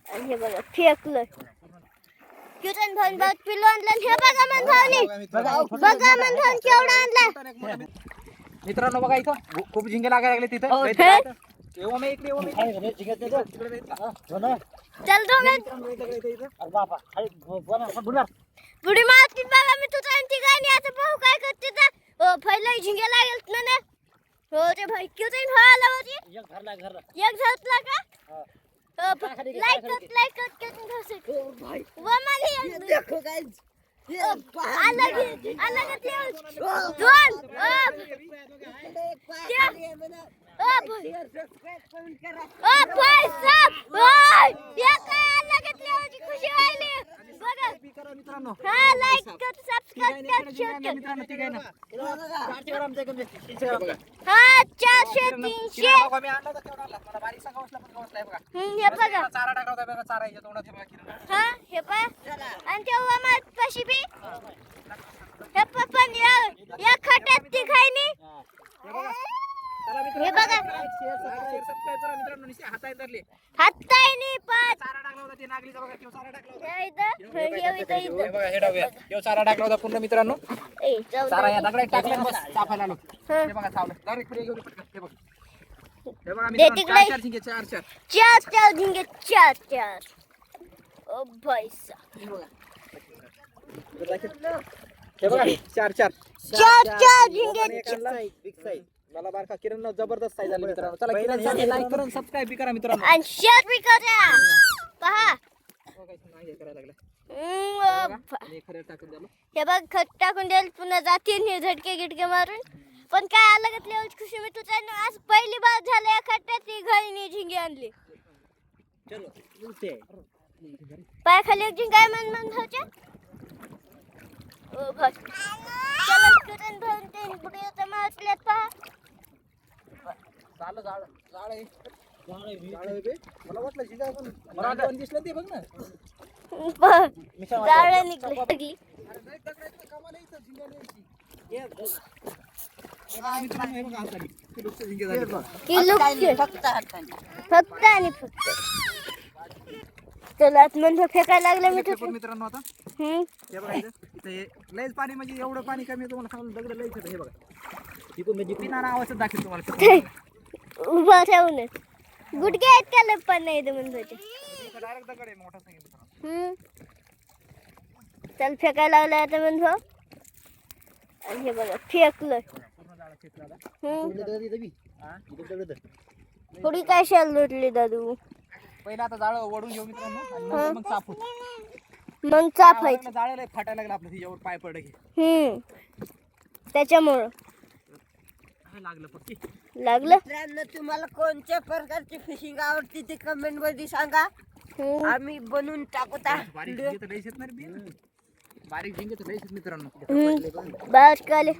आणि हे बघा फेकलं किरण भाऊन बहुत पिलो आणलं हे बघा मन भाऊनी बघा मन भाऊन केवढा आणला मित्रांनो बघा इथं खूप झिंगे लागायला लागले तिथं येऊ मी इकडे येऊ मी चल दो मैं बुडी मारती बघा मी तुझा आणती काय नाही आता पाहू काय करते तर पहिला झिंगे लागेल ना हो रे भाई क्यों तैन हो आला होती एक घरला का लाइक कर के तुम घर से भाई वो मानी देखो गाइस अलग अलग दोन भाई साहब ये काय अलग होती खुशी व्हायली बघा मित्रांनो हां लाइक कर सबस्क्राइब कर शेअर कर मित्रांनो ठीक आहे ना हां 400 300 बघा मी आणला तर केवढा आणला मला बारीक सांगा बसला पण बसलाय बघा हे बघा चारा टाकला होता बघा चारा याच्या तोंडात बघा किरण हां हे पहा आणि तेव्हा मग पशी बी हे पण या खट्यात ती खायनी हे बघा सबस्क्राइब करा मित्रांनो निश्चित हाताय धरले हातायनी पाच चारा टाकला होता ते नागलीचा बघा तो चारा टाकला होता हे इथं हे बघा हे डाव्या तो चारा टाकला होता पूर्ण मित्रांनो ए जाऊ चारा या दगडात टाकला बस चाफायला आलो हे बघा चावलं डायरेक्ट पुढे घेऊन पटकन हे बघा हे बघा मित्रांनो चार झिंगे चार झिंगे चार ओ भाई साहब हे बघा चार झिंगे बिग साईज मला बारका किरण जबरदस्त साईज आली मित्रांनो चला किरण लाईक करून सबस्क्राइब बी करा मित्रांनो आणि शेअर बी करा पहा नाही करायला लागला हे खरं टाकून द्यालो बघ खत टाकून द्याल पुन्हा जातील झटके गिटके मारून पण काय अलगच लेवलची खुशी मी तुझ्या आज पहिली बार झाली या खट्ट्यात ती घरी झिंगे आणली पाय खाली एक झिंग काय मन होते ओ भाई चला किरण भाऊन ते बुडीचा मारल्यात पहा झालं झाड आहे बे मला वाटलं झिंगा पण मला दोन दिसलं ते बघ ना जाळ निघली फक्त आणि फक्त चला म्हणजे फेकायला लागलं मित्रांनो आता हे बघा इथं लयच पाणी म्हणजे एवढं पाणी कमी तुम्हाला सांगून दगड लयच होतं हे बघा इकडून म्हणजे पिणारा आवाज दाखवतो तुम्हाला उभा राहूनच गुडघे आहेत का लग पण नाही म्हणजे डायरेक्ट दगड आहे मोठा सांगितलं चल फेकायला लागलं आता म्हणजे आणि हे बघा फेकलं थोडी काय शाल लुटली दादू पहिला आता जाळ ओढून घेऊ मित्रांनो आणि मग चाप होत मग चापायचं जाळाला फाटायला लागलं आपलं तिच्यावर पाय पडलं की त्याच्यामुळं लागलं पक्की लागलं मित्रांनो तुम्हाला कोणत्या प्रकारची फिशिंग आवडते ते कमेंट मध्ये सांगा आम्ही बनवून टाकू बारीक झिंगे तर लयच येत बी बारीक झिंगे तर लयच येत मित्रांनो बारीक आले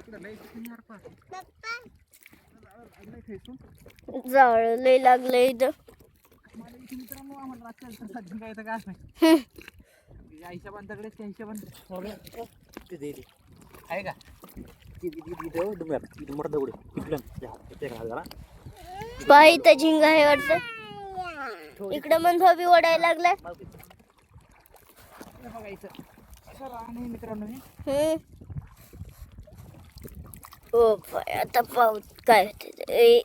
जाळ लय लागलं इथं मित्रांनो आम्हाला रातच्या झिंगा येतं काय नाही या हिशोबाने दगडेच त्या हिशोबाने आहे का बाई तर झिंगा आहे वाटतं इकडं मन भाभी ओढायला लागलाय मित्रांनो ओ बाय आता पाऊस काय होते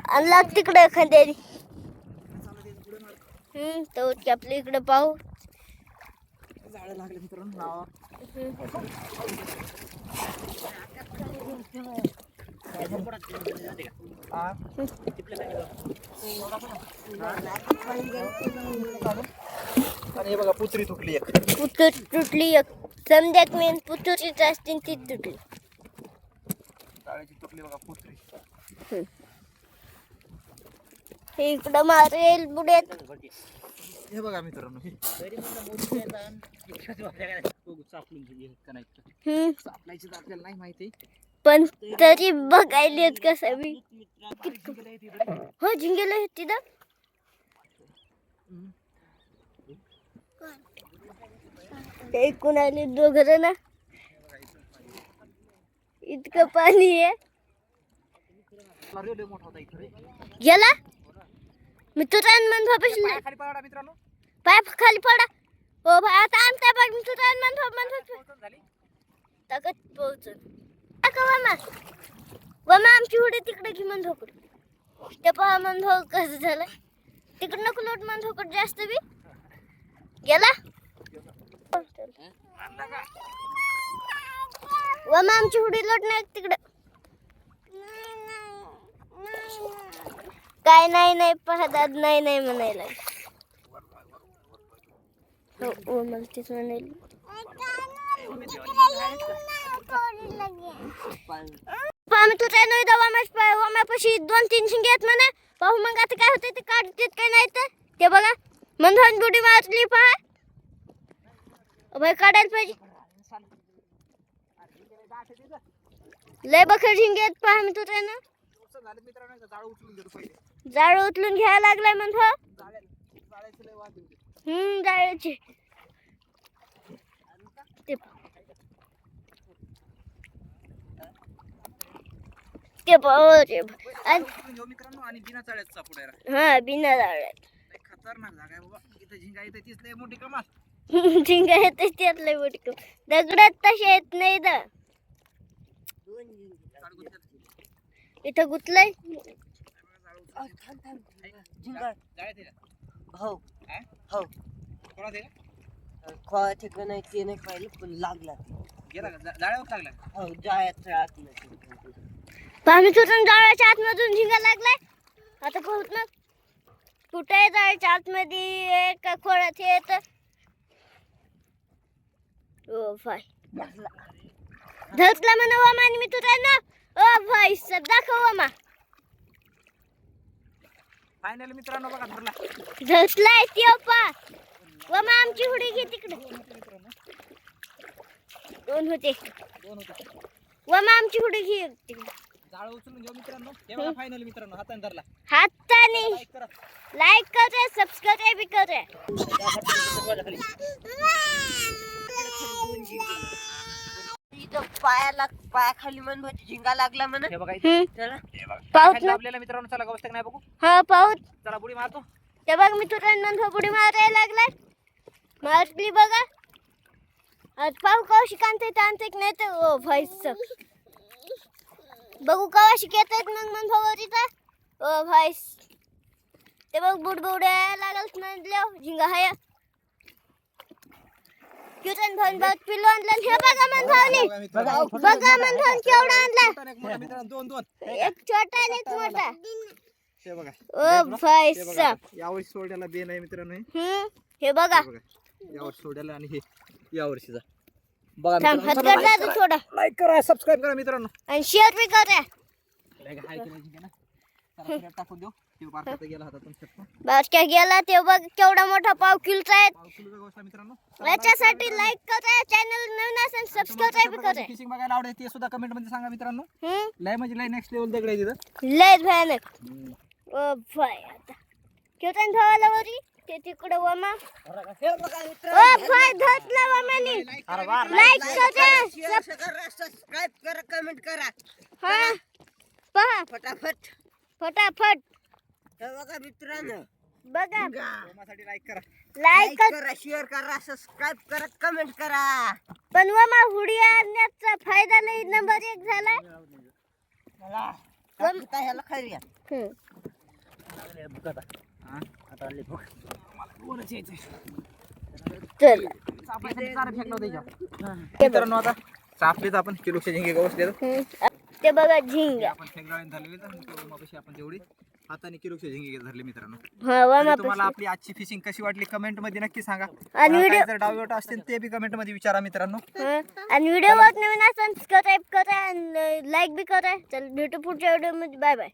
आणला तिकडे एखाद्याने तर आपल्या इकडे पाहू झाडं लागले मित्रांनो आणि बघा पुत्री तुटली एक पुत्र तुटली एक समजाक मेन पुतुरीच असते ती तुटली जाळ्याची तुटली बघा पुत्री हे इकडं मारेल बुड्यात हे बघा मित्रांनो सापलायची आपल्याला नाही माहिती पण तरी बघायला कसं मी हो झिंगेला तिथं कुणाले दोघ ना इतकं पाणी आहे लय मोठा होता इथे रे. गेला मी तुझा मन भापेशी पाय खाली पडा मित्रांनो. पाय खाली पडा ओ भाई आता आमच्या बघ मी तुझा मन पोहोचून झाली. ताकद पोहोचून का वमा वमा आमची उडी तिकडे घे मन धोकड ते पहा मन धोक कसं झालं तिकडं नको लोट मन धोकड जास्त बी गेला वमा आमची उडी लोट नाही तिकडं काय नाही पहादाद नाही म्हणायला हो मला तेच म्हणायला आम्ही तुझ्या नाही दवा वमापाशी 2-3 शिंगे आहेत म्हणे पाहू मग आता काय होते ते काढतेत काय नाही ते बघा मंधन बुडी मारली पहा भाई काढायला पाहिजे लय बखर झिंगे आहेत पहा मी तुझ्या ना झाले मित्रांनो. जाळ उचलून घेतो पहिले. जाळ उचलून घ्यायला लागलाय म्हणतो जाळ्याचे लय वाद होते. जाळ्याचे ते जाळ उचलून घेऊ मित्रांनो आणि बिना चाळ्याचा सापड आहे. हा बिना जाळ्यात लय खतरनाक जागा आहे बाबा. इथं झिंगा येते तीच लय मोठी कमाल. झिंगा येते त्यातलं मोठी दगडात तसे येत नाही दा इथं गुतलंय हो हो ठिकाण नाही ते नाही पाहिलं पण लागला जाळ्यावर लागला. हो जाळ्यात आम्ही तुझून जाळ्याच्या आतमधून झिंगा लागलाय आता पोहोच ना कुठे जायच्या आतमध्ये का खोळ्यात येत ओ भाई धसला म्हणा वमा आणि मी तुझा ना ओ भाई सब दाखव वमा फायनल मित्रांनो बघा धरला. धसलाय त्यो पा वमा आमची हुडी घे तिकडे दोन होते वमा आमची हुडी घे तिकडे जाळ उचलून घेऊ मित्रांनो. हे बघा फायनल मित्रांनो हाताने धरला. हाताने लाईक करा. लाईक करे सबस्क्राइब भी करे पायाखाली मन झिंगा लागला म्हणा हे बघा इथे. चला पाऊस खाली आपल्याला मित्रांनो चला गवस्tek नाही बघू. हा पाऊस चला बुडी मारतो. ते बघ मी तुझ्या नंतर बुडी मारायला लागलाय मारली बघा आज पाहू कशी कांते तांते नाही तर ओ भाई सब बघू कवा शिकत मग मन भावरीचा ओ भाई ते बघ बुडबुड्या लागल म्हणलं झिंगा हाय किरण भाऊन बघ पिलो आणलं हे बघा मन भावनी बघा मन भाऊन केवढा आणला मित्रांनो 2 एक छोटा आणि एक मोठा हे बघा. ओ भाई सब यावर्षी सोड्याला बेन आहे मित्रांनो. हे बघा यावर्षी सोड्याला आणि हे यावर्षीचा बघा थांब हात काढला तू थोडा लाईक करा सबस्क्राइब करा मित्रांनो. आणि शेअर भी करा लाईक हाय केलं ना चला फिरत टाकून देऊ. ते बारकात गेला हातातून शकतो. बस काय गेला ते बघ केवढा मोठा पाव किलोचा आहे पाव किलोचा गोष्ट आहे मित्रांनो. याच्यासाठी लाईक करा चॅनल नवीन असेल सबस्क्राइब करा फिशिंग बघायला आवडेल ते सुद्धा कमेंट मध्ये सांगा मित्रांनो. लय म्हणजे लय नेक्स्ट लेवल दगड आहे तिथं. लय भयानक ओ भाई आता किरण भावाला वरी ते तिकडे वमा ओ भाई धसला वमानी लाईक करा सबस्क्राइब करा कमेंट करा हा पहा फटाफट फटाफट हे बघा मित्रांनो बघा माझ्यासाठी लाईक करा. लाईक करा शेअर करा सबस्क्राइब करा कमेंट करा पण वमा हुडी आणण्याचा फायदा लई नंबर 1 झाला मला ह्याला खरी आता आले बघ मला वरच यायचंय. चल चापायसाठी चारा फेकला होता याच्यावर. मित्रांनो आता चापलीच आपण किलोचे झिंगे गवसले ते बघा झिंगा आपण फेकडाळीने धरलेले तर मगाशी आपण तेवढी हाताने किलोचे झिंगे धरले मित्रांनो. हा वमा तुम्हाला आपली आजची फिशिंग कशी वाटली कमेंट मध्ये नक्की सांगा. आणि व्हिडिओ जर डाऊट असतील ते बी कमेंट मध्ये विचारा मित्रांनो. आणि व्हिडिओ नवीन असेल सबस्क्राइब करा आणि लाईक बी करा चल भेटू पुढच्या व्हिडिओ मध्ये बाय बाय.